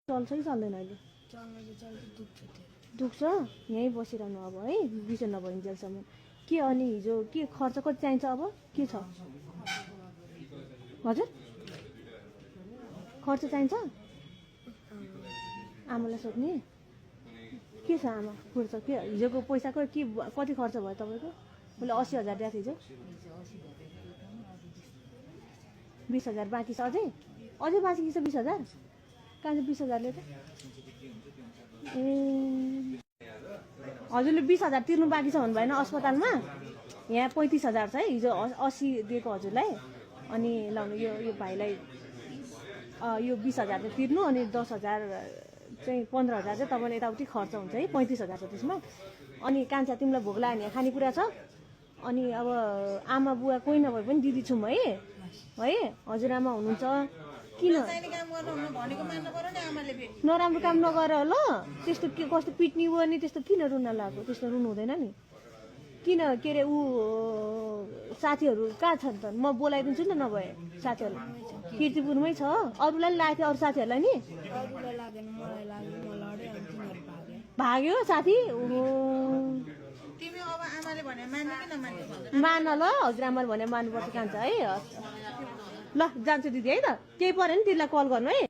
चल्छ कि चल्दैन अहिले दुख्छ यहीँ बसिरहनु अब है बिसो नभइन्जेलसम्म के अनि हिजो के खर्च कति चाहिन्छ अब के छ हजुर खर्च चाहिन्छ आमालाई सोध्ने के छ आमा खर्च के हिजोको पैसाको के कति खर्च भयो तपाईँको मैले 80,000 दिएको थिएँ हिजो 20,000 बाँकी छ अझै बाँकी छ 20,000 कहाँ छ 20,000ले त ए हजुरले 20,000 तिर्नु बाँकी छ भन्नु भएन अस्पतालमा यहाँ 35,000 छ है हिजो 80 दिएको हजुरलाई अनि लाउनु यो भाइलाई यो 20,000 चाहिँ तिर्नु अनि 10,000 चाहिँ 15,000 चाहिँ तपाईँले यताउति खर्च हुन्छ है 35,000 छ त्यसमा अनि कान्छा तिमीलाई भोक लाग्यो भने खानेकुरा छ अनि अब आमा बुवा कोही नभए पनि दिदी छौँ है हजुरआमा हुनुहुन्छ किन नराम्रो काम नगर ल त्यस्तो के कस्तो पिट्ने हो नि त्यस्तो किन रुन लाग्यो त्यस्तो रुनु हुँदैन नि किन के अरे ऊ साथीहरू कहाँ छन् त म बोलाइदिन्छु नि त नभए साथीहरू किर्तिपुरमै छ अरूलाई पनि लागेको थियो अरू साथीहरूलाई नि भाग्यो साथी मान ल हजुरआमाले भने मान्नुपर्छ कान्छ है ल जान्छु दिदी है त केही पऱ्यो नि तिमीलाई कल गर्नु है